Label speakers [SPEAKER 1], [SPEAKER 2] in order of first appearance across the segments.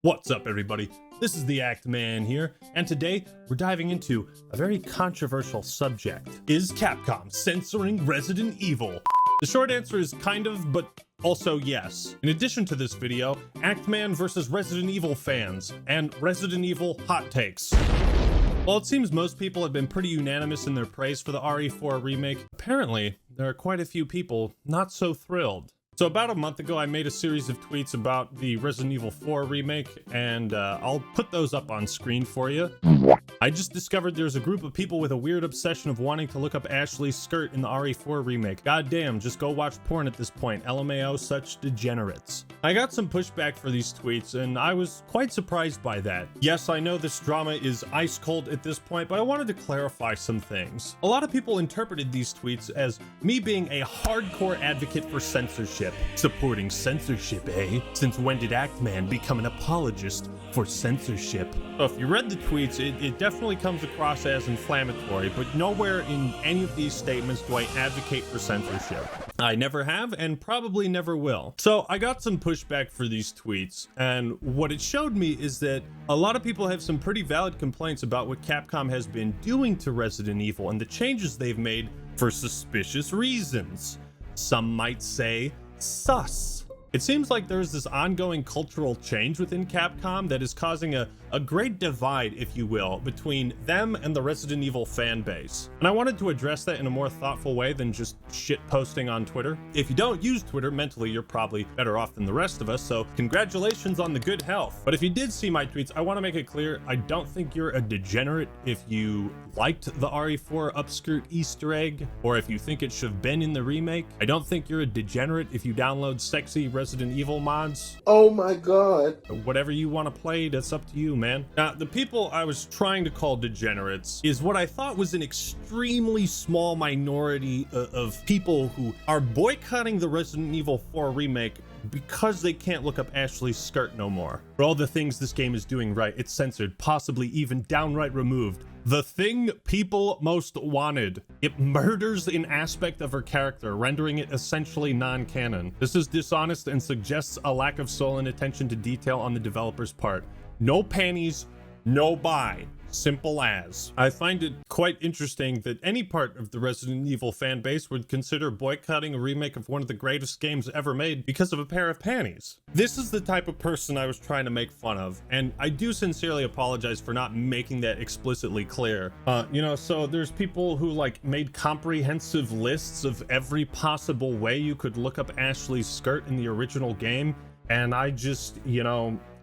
[SPEAKER 1] What's up, everybody? This is the Act Man here, and today we're diving into a very controversial subject. Is Capcom censoring Resident Evil? The short answer is kind of, but also yes. In addition to this video, Act Man versus Resident Evil fans, and Resident Evil hot takes. While it seems most people have been pretty unanimous in their praise for the RE4 remake, apparently there are quite a few people not so thrilled. So about a month ago, I made a series of tweets about the Resident Evil 4 remake, and I'll put those up on screen for you. I just discovered there's a group of people with a weird obsession of wanting to look up Ashley's skirt in the RE4 remake. Goddamn, just go watch porn at this point. LMAO, such degenerates. I got some pushback for these tweets, and I was quite surprised by that. Yes, I know this drama is ice cold at this point, but I wanted to clarify some things. A lot of people interpreted these tweets as me being a hardcore advocate for censorship. Supporting censorship, eh? Since when did Act Man become an apologist for censorship? So if you read the tweets, it definitely comes across as inflammatory, but nowhere in any of these statements do I advocate for censorship. I never have and probably never will. So I got some pushback for these tweets, and what it showed me is that a lot of people have some pretty valid complaints about what Capcom has been doing to Resident Evil and the changes they've made for suspicious reasons. Some might say sus. It seems like there's this ongoing cultural change within Capcom that is causing a great divide, if you will, between them and the Resident Evil fan base. And I wanted to address that in a more thoughtful way than just shit posting on Twitter. If you don't use Twitter, mentally you're probably better off than the rest of us, so congratulations on the good health. But if you did see my tweets, I want to make it clear, I don't think you're a degenerate if you liked the RE4 upskirt Easter egg, or if you think it should have been in the remake. I don't think you're a degenerate if you download sexy Resident Evil mods.
[SPEAKER 2] Oh my god.
[SPEAKER 1] Whatever you want to play, that's up to you, man. Now, the people I was trying to call degenerates is what I thought was an extremely small minority of people who are boycotting the Resident Evil 4 remake because they can't look up Ashley's skirt no more. For all the things this game is doing right, it's censored, possibly even downright removed. The thing people most wanted. It murders an aspect of her character, rendering it essentially non-canon. This is dishonest and suggests a lack of soul and attention to detail on the developer's part. No panties, no buy. Simple as. I find it quite interesting that any part of the Resident Evil fan base would consider boycotting a remake of one of the greatest games ever made because of a pair of panties. This is the type of person I was trying to make fun of, and I do sincerely apologize for not making that explicitly clear. So there's people who made comprehensive lists of every possible way you could look up Ashley's skirt in the original game, and I just,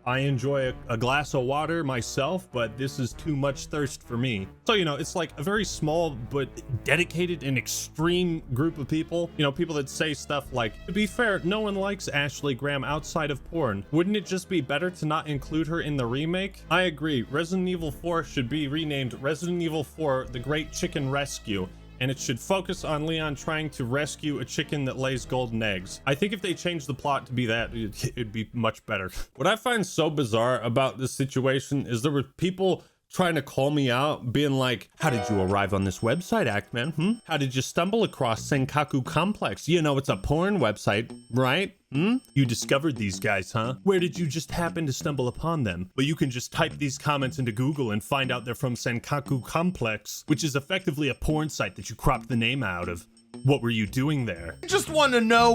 [SPEAKER 1] I enjoy a glass of water myself, but this is too much thirst for me. So, it's like a very small but dedicated and extreme group of people. People that say stuff like, to be fair, no one likes Ashley Graham outside of porn. Wouldn't it just be better to not include her in the remake? I agree. Resident Evil 4 should be renamed Resident Evil 4: The Great Chicken Rescue, and it should focus on Leon trying to rescue a chicken that lays golden eggs. I think if they change the plot to be that, it'd be much better. What I find so bizarre about this situation is there were people trying to call me out, being like, how did you arrive on this website, Act Man? How did you stumble across Senkaku Complex? It's a porn website, right? You discovered these guys, huh? Where did you just happen to stumble upon them? Well, you can just type these comments into Google and find out they're from Senkaku Complex, which is effectively a porn site that you cropped the name out of. What were you doing there?
[SPEAKER 2] I just want to know,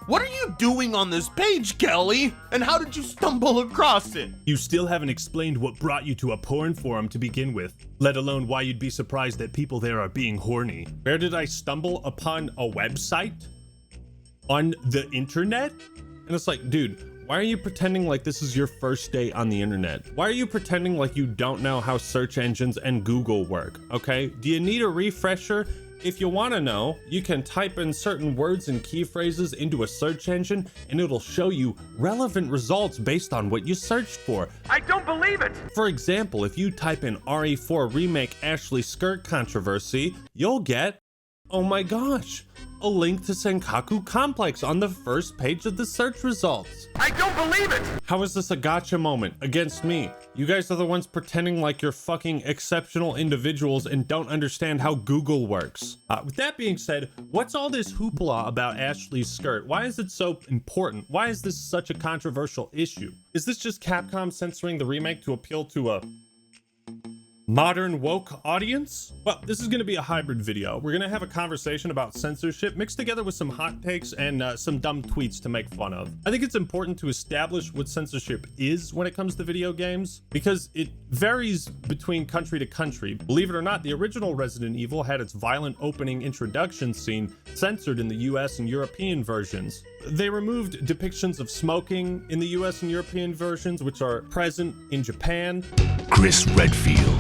[SPEAKER 2] what are you doing on this page, Kelly? And how did you stumble across it?
[SPEAKER 1] You still haven't explained what brought you to a porn forum to begin with, let alone why you'd be surprised that people there are being horny. Where did I stumble upon a website? On the internet? And it's like, dude, why are you pretending like this is your first day on the internet? Why are you pretending like you don't know how search engines and Google work, okay? Do you need a refresher? If you want to know, you can type in certain words and key phrases into a search engine and it'll show you relevant results based on what you searched for.
[SPEAKER 3] I don't believe it!
[SPEAKER 1] For example, if you type in RE4 remake Ashley skirt controversy, you'll get Oh my gosh, a link to Senkaku Complex on the first page of the search results.
[SPEAKER 2] I don't believe it!
[SPEAKER 1] How is this a gotcha moment against me? You guys are the ones pretending like you're fucking exceptional individuals and don't understand how Google works. With that being said, what's all this hoopla about Ashley's skirt? Why is it so important? Why is this such a controversial issue? Is this just Capcom censoring the remake to appeal to a modern woke audience? Well, this is going to be a hybrid video. We're going to have a conversation about censorship mixed together with some hot takes and some dumb tweets to make fun of. I think it's important to establish what censorship is when it comes to video games, because it varies between country to country. Believe it or not, the original Resident Evil had its violent opening introduction scene censored in the US and European versions. They removed depictions of smoking in the US and European versions, which are present in Japan.
[SPEAKER 3] Chris Redfield.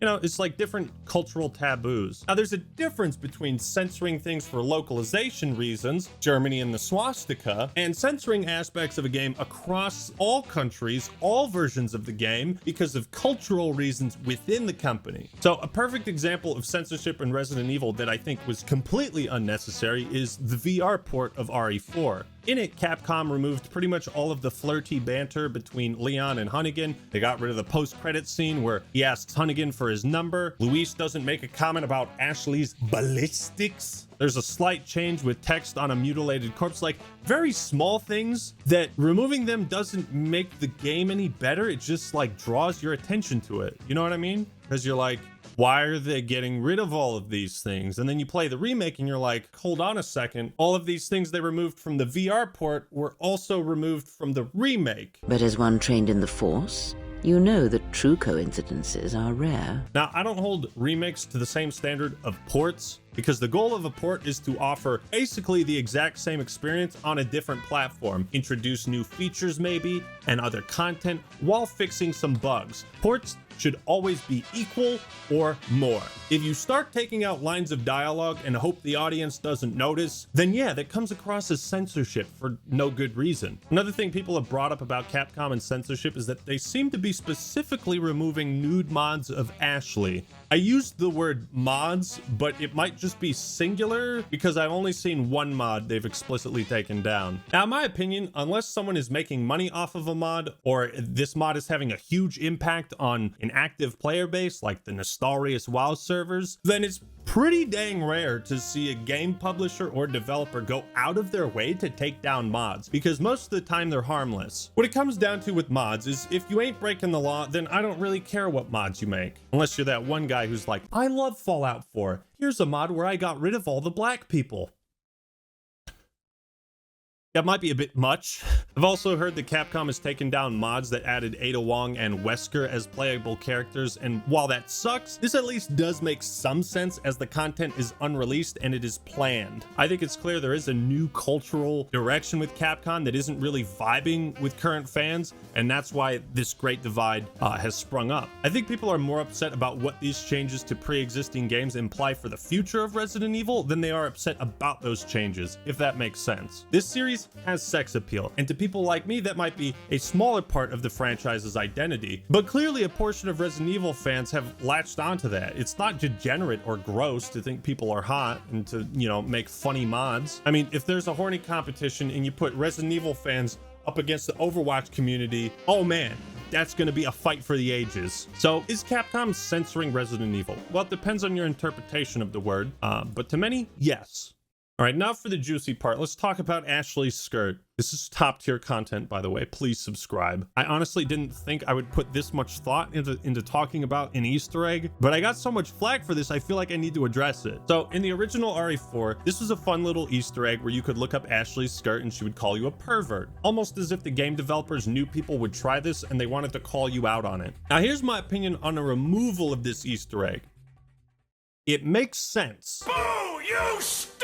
[SPEAKER 1] You know, it's like different cultural taboos. Now, there's a difference between censoring things for localization reasons, Germany and the swastika, and censoring aspects of a game across all countries, all versions of the game, because of cultural reasons within the company. So a perfect example of censorship in Resident Evil that I think was completely unnecessary is the VR port of RE4. In it, Capcom removed pretty much all of the flirty banter between Leon and Hunnigan. They got rid of the post-credit scene where he asks Hunnigan for his number. Luis doesn't make a comment about Ashley's ballistics. There's a slight change with text on a mutilated corpse, like very small things that removing them doesn't make the game any better. It just like draws your attention to it. You know what I mean? Because you're like, why are they getting rid of all of these things? And then you play the remake and you're like, hold on a second. All of these things they removed from the VR port were also removed from the remake.
[SPEAKER 4] But as one trained in the Force, you know that true coincidences are rare.
[SPEAKER 1] Now, I don't hold remakes to the same standard of ports, because the goal of a port is to offer basically the exact same experience on a different platform, introduce new features maybe, and other content while fixing some bugs. Ports should always be equal or more. If you start taking out lines of dialogue and hope the audience doesn't notice, then yeah, that comes across as censorship for no good reason. Another thing people have brought up about Capcom and censorship is that they seem to be specifically removing nude mods of Ashley. I used the word mods, but it might just be singular because I've only seen one mod they've explicitly taken down. Now, in my opinion, unless someone is making money off of a mod, or this mod is having a huge impact on an active player base like the Nostarious WoW servers, then it's pretty dang rare to see a game publisher or developer go out of their way to take down mods, because most of the time they're harmless. What it comes down to with mods is if you ain't breaking the law, then I don't really care what mods you make. Unless you're that one guy who's like, I love Fallout 4. Here's a mod where I got rid of all the black people. That might be a bit much. I've also heard that Capcom has taken down mods that added Ada Wong and Wesker as playable characters, and while that sucks, this at least does make some sense as the content is unreleased and it is planned. I think it's clear there is a new cultural direction with Capcom that isn't really vibing with current fans, and that's why this great divide has sprung up. I think people are more upset about what these changes to pre-existing games imply for the future of Resident Evil than they are upset about those changes, if that makes sense. This series has sex appeal, and to people like me that might be a smaller part of the franchise's identity, but clearly a portion of Resident Evil fans have latched onto that. It's not degenerate or gross to think people are hot and to, you know, make funny mods. I mean, if there's a horny competition and you put Resident Evil fans up against the Overwatch community, oh man, that's going to be a fight for the ages. So is Capcom censoring Resident Evil? Well, it depends on your interpretation of the word, but to many, yes. All right, now for the juicy part. Let's talk about Ashley's skirt. This is top tier content, by the way. Please subscribe. I honestly didn't think I would put this much thought into talking about an Easter egg, but I got so much flack for this, I feel like I need to address it. So in the original RE4, this was a fun little Easter egg where you could look up Ashley's skirt and she would call you a pervert. Almost as if the game developers knew people would try this and they wanted to call you out on it. Now here's my opinion on the removal of this Easter egg. It makes sense.
[SPEAKER 2] Boo! You stink!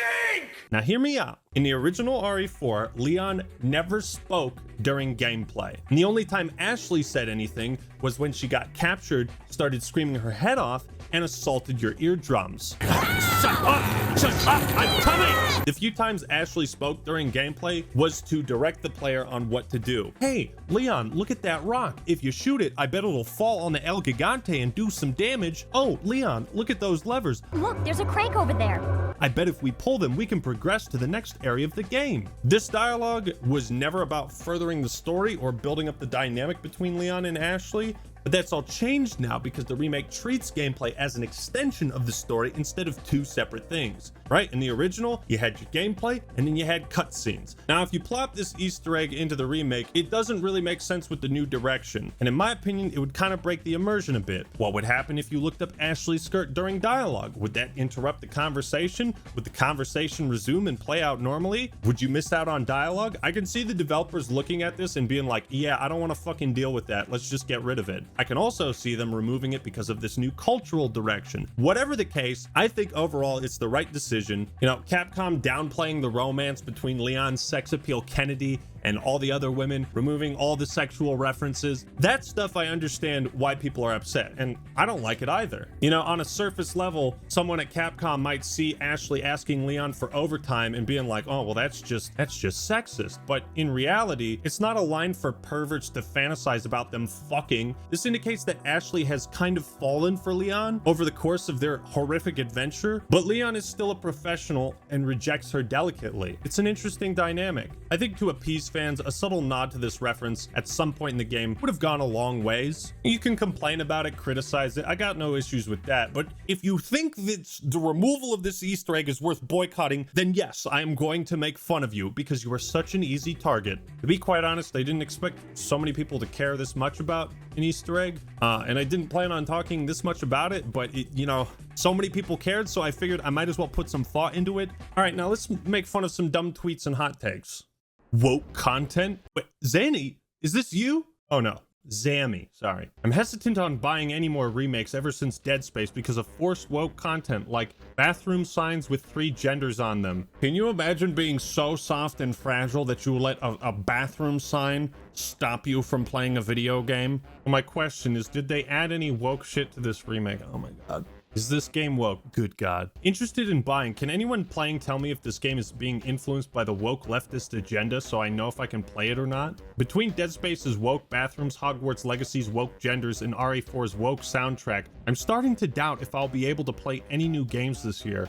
[SPEAKER 1] Now hear me out. In the original RE4, Leon never spoke during gameplay. And the only time Ashley said anything was when she got captured, started screaming her head off, and assaulted your eardrums. Shut up! Shut up! I'm coming! The few times Ashley spoke during gameplay was to direct the player on what to do. Hey, Leon, look at that rock. If you shoot it, I bet it'll fall on the El Gigante and do some damage. Oh, Leon, look at those levers.
[SPEAKER 5] Look, there's a crank over there.
[SPEAKER 1] I bet if we pull them, we can progress to the next area of the game. This dialogue was never about furthering the story or building up the dynamic between Leon and Ashley. But that's all changed now because the remake treats gameplay as an extension of the story instead of two separate things, right? In the original, you had your gameplay and then you had cutscenes. Now, if you plop this Easter egg into the remake, it doesn't really make sense with the new direction. And in my opinion, it would kind of break the immersion a bit. What would happen if you looked up Ashley's skirt during dialogue? Would that interrupt the conversation? Would the conversation resume and play out normally? Would you miss out on dialogue? I can see the developers looking at this and being like, yeah, I don't want to fucking deal with that. Let's just get rid of it. I can also see them removing it because of this new cultural direction. Whatever the case, I think overall it's the right decision. You know, Capcom downplaying the romance between Leon's sex appeal Kennedy and all the other women, removing all the sexual references. That stuff I understand why people are upset, and I don't like it either. You know, on a surface level, someone at Capcom might see Ashley asking Leon for overtime and being like, oh, well, that's just sexist. But in reality, it's not a line for perverts to fantasize about them fucking. This indicates that Ashley has kind of fallen for Leon over the course of their horrific adventure, but Leon is still a professional and rejects her delicately. It's an interesting dynamic. I think to appease fans, a subtle nod to this reference at some point in the game would have gone a long ways. You can complain about it, criticize it. I got no issues with that. But if you think that the removal of this Easter egg is worth boycotting, then yes, I am going to make fun of you because you are such an easy target. To be quite honest, I didn't expect so many people to care this much about an Easter egg. And I didn't plan on talking this much about it, but you know, so many people cared, so I figured I might as well put some thought into it. All right, now let's make fun of some dumb tweets and hot takes. Woke content? Wait, Zanny, is this you? Oh no, Zammy, sorry. I'm hesitant on buying any more remakes ever since Dead Space because of forced woke content like bathroom signs with 3 genders on them. Can you imagine being so soft and fragile that you let a bathroom sign stop you from playing a video game? Well, my question is, did they add any woke shit to this remake? Oh my god. Is this game woke? Good God. Interested in buying. Can anyone playing tell me if this game is being influenced by the woke leftist agenda so I know if I can play it or not? Between Dead Space's woke bathrooms, Hogwarts Legacy's woke genders, and RE4's woke soundtrack, I'm starting to doubt if I'll be able to play any new games this year.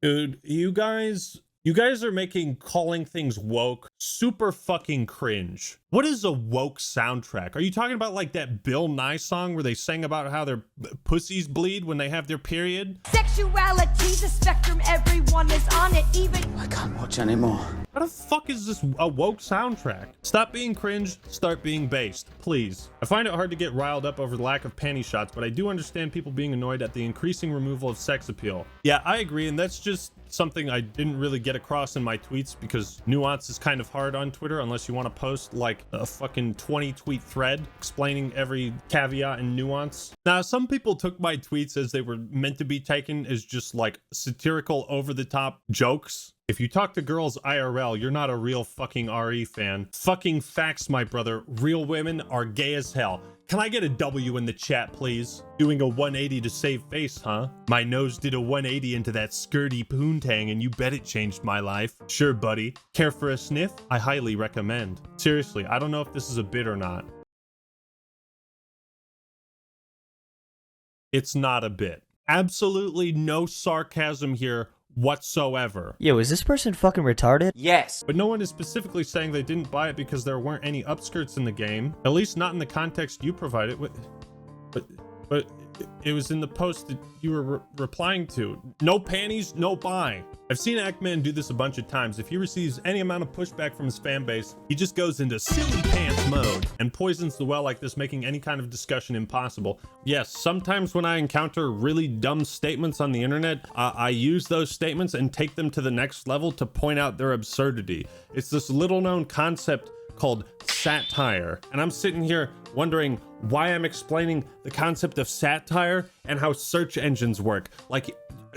[SPEAKER 1] Dude, you guys are making calling things woke super fucking cringe. What is a woke soundtrack? Are you talking about like that Bill Nye song where they sang about how their pussies bleed when they have their period?
[SPEAKER 6] Sexuality's a spectrum, everyone is on it, even...
[SPEAKER 7] I can't watch anymore.
[SPEAKER 1] How the fuck is this a woke soundtrack? Stop being cringe, start being based, please. I find it hard to get riled up over the lack of panty shots, but I do understand people being annoyed at the increasing removal of sex appeal. Yeah, I agree, and that's just something I didn't really get across in my tweets because nuance is kind of hard on Twitter unless you want to post like a fucking 20 tweet thread explaining every caveat and nuance. Now, some people took my tweets as they were meant to be taken as just like satirical over the top jokes. If you talk to girls IRL, you're not a real fucking RE fan. Fucking facts, my brother. Real women are gay as hell. Can I get a W in the chat, please? Doing a 180 to save face, huh? My nose did a 180 into that skirty poontang, and you bet it changed my life. Sure, buddy. Care for a sniff? I highly recommend. Seriously, I don't know if this is a bit or not. It's not a bit. Absolutely no sarcasm here whatsoever.
[SPEAKER 8] Yo, is this person fucking retarded?
[SPEAKER 7] Yes.
[SPEAKER 1] But no one is specifically saying they didn't buy it because there weren't any upskirts in the game. At least not in the context you provided. But it was in the post that you were replying to. No panties, no buy. I've seen Ackman do this a bunch of times. If he receives any amount of pushback from his fan base, he just goes into silly pants mode and poisons the well like this, making any kind of discussion impossible. Yes, sometimes when I encounter really dumb statements on the internet, I use those statements and take them to the next level to point out their absurdity. It's this little known concept called satire. And I'm sitting here wondering why I'm explaining the concept of satire and how search engines work. Like,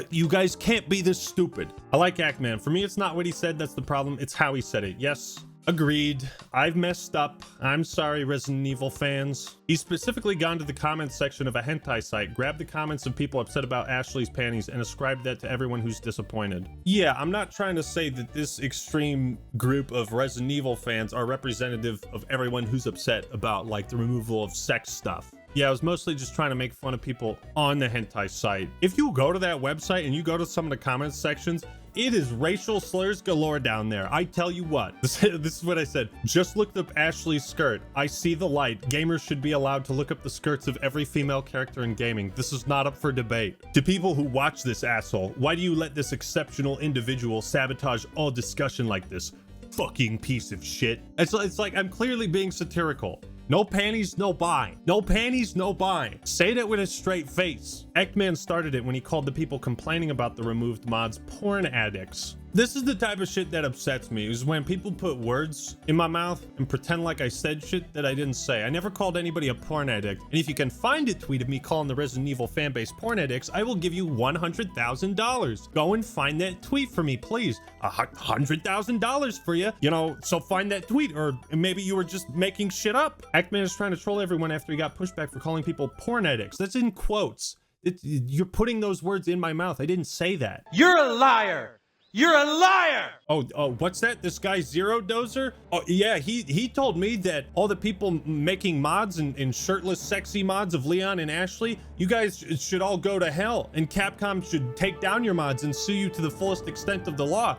[SPEAKER 1] You guys can't be this stupid. I like Ackman. For me, it's not what he said that's the problem. It's how he said it. Yes, agreed. I've messed up. I'm sorry, Resident Evil fans. He's specifically gone to the comments section of a hentai site, grabbed the comments of people upset about Ashley's panties, and ascribed that to everyone who's disappointed. Yeah, I'm not trying to say that this extreme group of Resident Evil fans are representative of everyone who's upset about like the removal of sex stuff. Yeah, I was mostly just trying to make fun of people on the hentai site. If you go to that website and you go to some of the comments sections, it is racial slurs galore down there. I tell you what, this is what I said. Just looked up Ashley's skirt. I see the light. Gamers should be allowed to look up the skirts of every female character in gaming. This is not up for debate. To people who watch this asshole, why do you let this exceptional individual sabotage all discussion like this? Fucking piece of shit. It's like I'm clearly being satirical. No panties, no buy. No panties, no buy. Say that with a straight face. Eggman started it when he called the people complaining about the removed mods porn addicts. This is the type of shit that upsets me, is when people put words in my mouth and pretend like I said shit that I didn't say. I never called anybody a porn addict. And if you can find a tweet of me calling the Resident Evil fanbase porn addicts, I will give you $100,000. Go and find that tweet for me, please. $100,000 for you. You know, so find that tweet, or maybe you were just making shit up. Ackman is trying to troll everyone after he got pushback for calling people porn addicts. That's in quotes. You're putting those words in my mouth. I didn't say that.
[SPEAKER 7] You're a liar! You're a liar!
[SPEAKER 1] Oh, what's that? This guy Zero Dozer? Oh, yeah, he told me that all the people making mods and shirtless sexy mods of Leon and Ashley, you guys should all go to hell, and Capcom should take down your mods and sue you to the fullest extent of the law.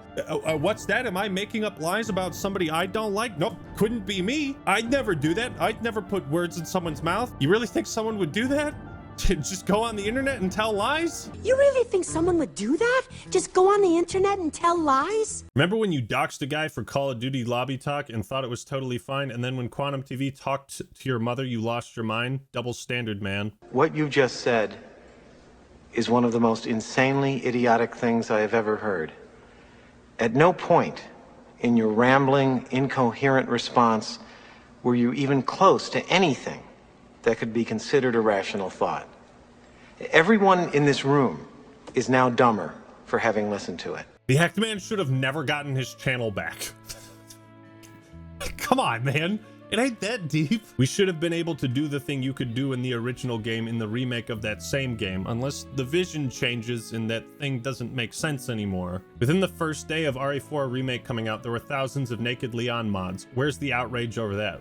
[SPEAKER 1] What's that? Am I making up lies about somebody I don't like? Nope, couldn't be me. I'd never do that. I'd never put words in someone's mouth. You really think someone would do that? Just go on the internet and tell lies?
[SPEAKER 9] You really think someone would do that? Just go on the internet and tell lies?
[SPEAKER 1] Remember when you doxed a guy for Call of Duty lobby talk and thought it was totally fine, and then when Quantum TV talked to your mother, you lost your mind? Double standard, man.
[SPEAKER 10] What you just said is one of the most insanely idiotic things I have ever heard. At no point in your rambling, incoherent response were you even close to anything that could be considered a rational thought. Everyone in this room is now dumber for having listened to it.
[SPEAKER 1] The hacked man should have never gotten his channel back. Come on, man. It ain't that deep. We should have been able to do the thing you could do in the original game in the remake of that same game, unless the vision changes and that thing doesn't make sense anymore. Within the first day of RE4 Remake coming out, there were thousands of naked Leon mods. Where's the outrage over that?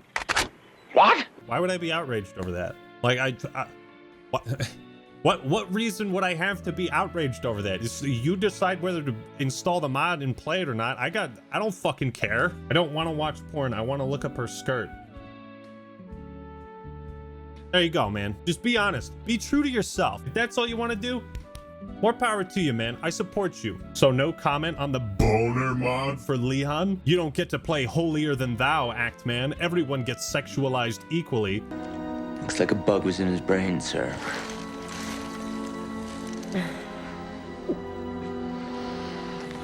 [SPEAKER 2] What?
[SPEAKER 1] Why would I be outraged over that? Like, what reason would I have to be outraged over that? You decide whether to install the mod and play it or not. I don't fucking care. I don't want to watch porn. I want to look up her skirt. There you go, man. Just be honest. Be true to yourself. If that's all you want to do, more power to you, man. I support you. So no comment on the boner mod for Leon? You don't get to play holier than thou, Act Man. Everyone gets sexualized equally.
[SPEAKER 11] Looks like a bug was in his brain, sir.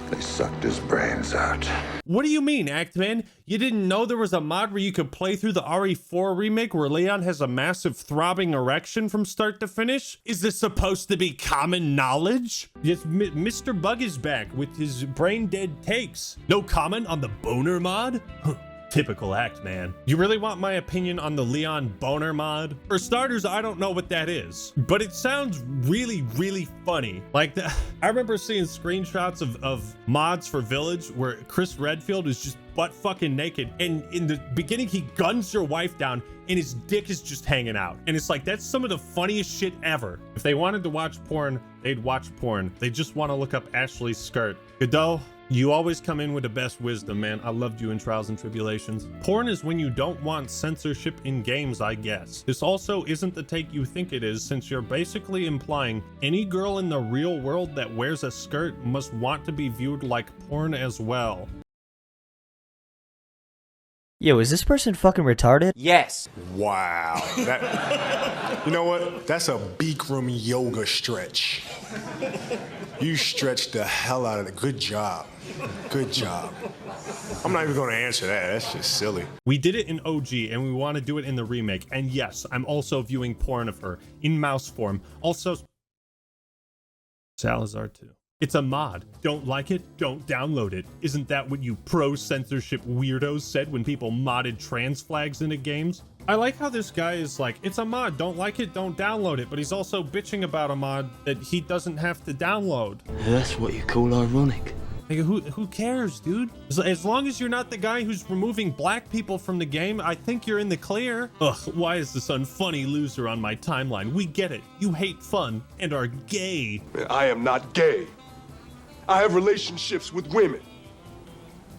[SPEAKER 3] They sucked his brains out.
[SPEAKER 1] What do you mean, Actman? You didn't know there was a mod where you could play through the RE4 remake where Leon has a massive throbbing erection from start to finish? Is this supposed to be common knowledge? Yes, Mr. Bug is back with his brain dead takes. No comment on the boner mod? Huh. Typical Act Man. You really want my opinion on the Leon boner mod? For starters, I don't know what that is, but it sounds really, really funny. Like, I remember seeing screenshots of mods for Village where Chris Redfield is just butt fucking naked, and in the beginning he guns your wife down and his dick is just hanging out, and it's like, that's some of the funniest shit ever. If they wanted to watch porn, they'd watch porn. They just want to look up Ashley's skirt. Godot, you always come in with the best wisdom, man. I loved you in Trials and Tribulations. Porn is when you don't want censorship in games, I guess. This also isn't the take you think it is, since you're basically implying any girl in the real world that wears a skirt must want to be viewed like porn as well.
[SPEAKER 8] Yo, is this person fucking retarded?
[SPEAKER 7] Yes.
[SPEAKER 12] Wow. You know what? That's a Bikram yoga stretch. You stretched the hell out of it. Good job. Good job. I'm not even going to answer that. That's just silly.
[SPEAKER 1] We did it in OG and we want to do it in the remake. And yes, I'm also viewing porn of her in mouse form. Also, Salazar 2. It's a mod. Don't like it? Don't download it. Isn't that what you pro-censorship weirdos said when people modded trans flags into games? I like how this guy is like, it's a mod. Don't like it? Don't download it. But he's also bitching about a mod that he doesn't have to download.
[SPEAKER 11] That's what you call ironic.
[SPEAKER 1] Like, who cares, dude? As long as you're not the guy who's removing black people from the game, I think you're in the clear. Ugh, why is this unfunny loser on my timeline? We get it. You hate fun and are gay.
[SPEAKER 13] I am not gay. I have relationships with women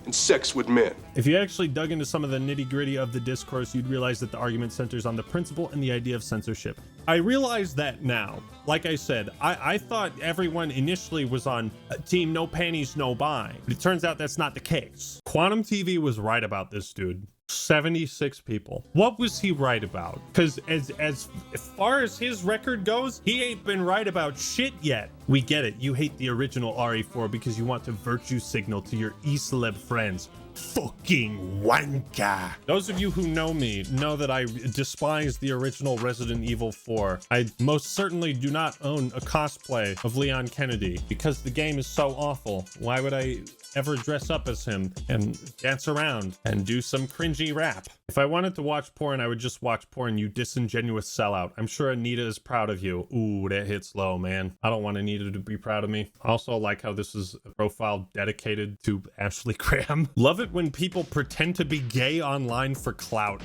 [SPEAKER 13] and sex with men.
[SPEAKER 1] If you actually dug into some of the nitty-gritty of the discourse, you'd realize that the argument centers on the principle and the idea of censorship. I realize that now. Like I said, I thought everyone initially was on team no panties, no buy. But it turns out that's not the case. Quantum TV was right about this dude. 76 people. What was he right about? Because as far as his record goes, he ain't been right about shit yet. We get it. You hate the original RE4 because you want to virtue signal to your e-celeb friends. Fucking wanker. Those of you who know me know that I despise the original Resident Evil 4. I most certainly do not own a cosplay of Leon Kennedy because the game is so awful. Why would I ever dress up as him and dance around and do some cringy rap? If I wanted to watch porn, I would just watch porn, you disingenuous sellout. I'm sure Anita is proud of you. Ooh, that hits low, man. I don't want Anita to be proud of me. I also like how this is a profile dedicated to Ashley Graham. Love it when people pretend to be gay online for clout.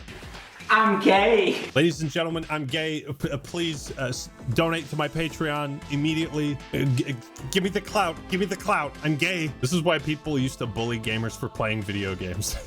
[SPEAKER 7] I'm gay.
[SPEAKER 1] Ladies and gentlemen, I'm gay. Please donate to my Patreon immediately. Give me the clout. Give me the clout. I'm gay. This is why people used to bully gamers for playing video games.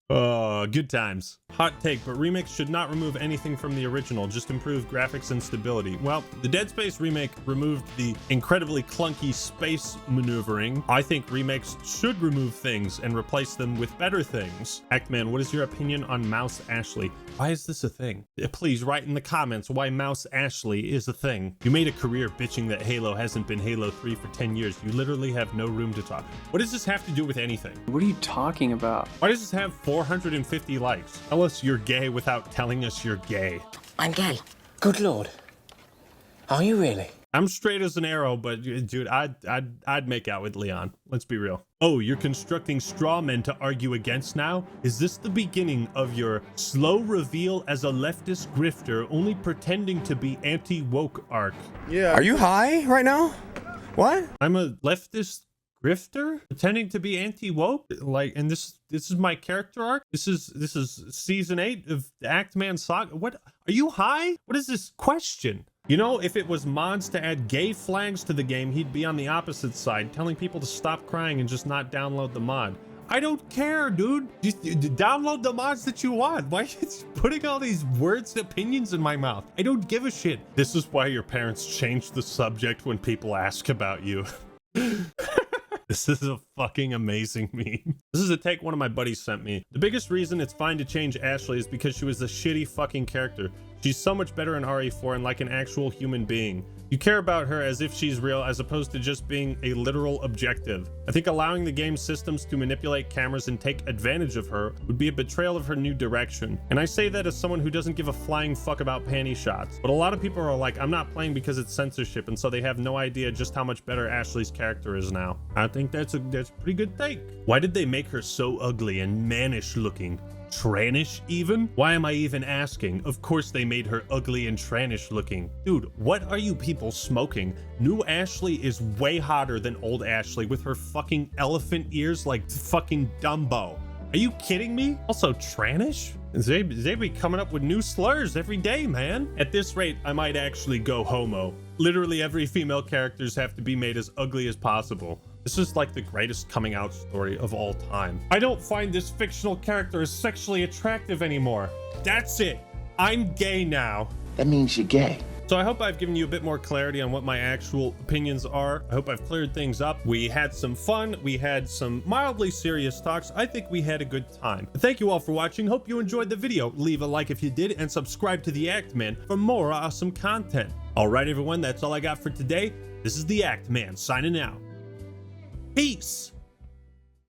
[SPEAKER 1] Oh, good times. Hot take, but remakes should not remove anything from the original, just improve graphics and stability. Well, the Dead Space remake removed the incredibly clunky space maneuvering. I think remakes should remove things and replace them with better things. Actman, what is your opinion on Mouse Ashley? Why is this a thing? Please write in the comments why Mouse Ashley is a thing. You made a career bitching that Halo hasn't been Halo 3 for 10 years. You literally have no room to talk. What does this have to do with anything?
[SPEAKER 14] What are you talking about?
[SPEAKER 1] Why does this have 450 likes? Tell us you're gay without telling us you're gay.
[SPEAKER 11] I'm gay. Good lord. Are you really?
[SPEAKER 1] I'm straight as an arrow, but dude, I'd make out with Leon. Let's be real. Oh, you're constructing straw men to argue against now? Is this the beginning of your slow reveal as a leftist grifter only pretending to be anti-woke arc?
[SPEAKER 15] Yeah. Are you high right now? What?
[SPEAKER 1] I'm a leftist grifter pretending to be anti-woke? Like, and this is my character arc? This is season 8 of the Actman Saga? What? Are you high? What is this question? You know, if it was mods to add gay flags to the game, he'd be on the opposite side, telling people to stop crying and just not download the mod. I don't care, dude. Just download the mods that you want. Why are you putting all these words and opinions in my mouth? I don't give a shit. This is why your parents change the subject when people ask about you. This is a fucking amazing meme. This is a take one of my buddies sent me. The biggest reason it's fine to change Ashley is because she was a shitty fucking character. She's so much better in RE4 and like an actual human being. You care about her as if she's real as opposed to just being a literal objective. I think allowing the game's systems to manipulate cameras and take advantage of her would be a betrayal of her new direction. And I say that as someone who doesn't give a flying fuck about panty shots. But a lot of people are like, I'm not playing because it's censorship, and so they have no idea just how much better Ashley's character is now. I think that's a pretty good take. Why did they make her so ugly and mannish looking? Trannish even? Why am I even asking? Of course they made her ugly and trannish looking. Dude, what are you people smoking? New Ashley is way hotter than old Ashley with her fucking elephant ears like fucking Dumbo. Are you kidding me? Also, trannish? They be coming up with new slurs every day, man. At this rate, I might actually go homo. Literally every female characters have to be made as ugly as possible. This is like the greatest coming out story of all time. I don't find this fictional character as sexually attractive anymore. That's it. I'm gay now.
[SPEAKER 11] That means you're gay.
[SPEAKER 1] So I hope I've given you a bit more clarity on what my actual opinions are. I hope I've cleared things up. We had some fun. We had some mildly serious talks. I think we had a good time. Thank you all for watching. Hope you enjoyed the video. Leave a like if you did and subscribe to the Actman for more awesome content. All right, everyone, that's all I got for today. This is the Actman signing out. Peace.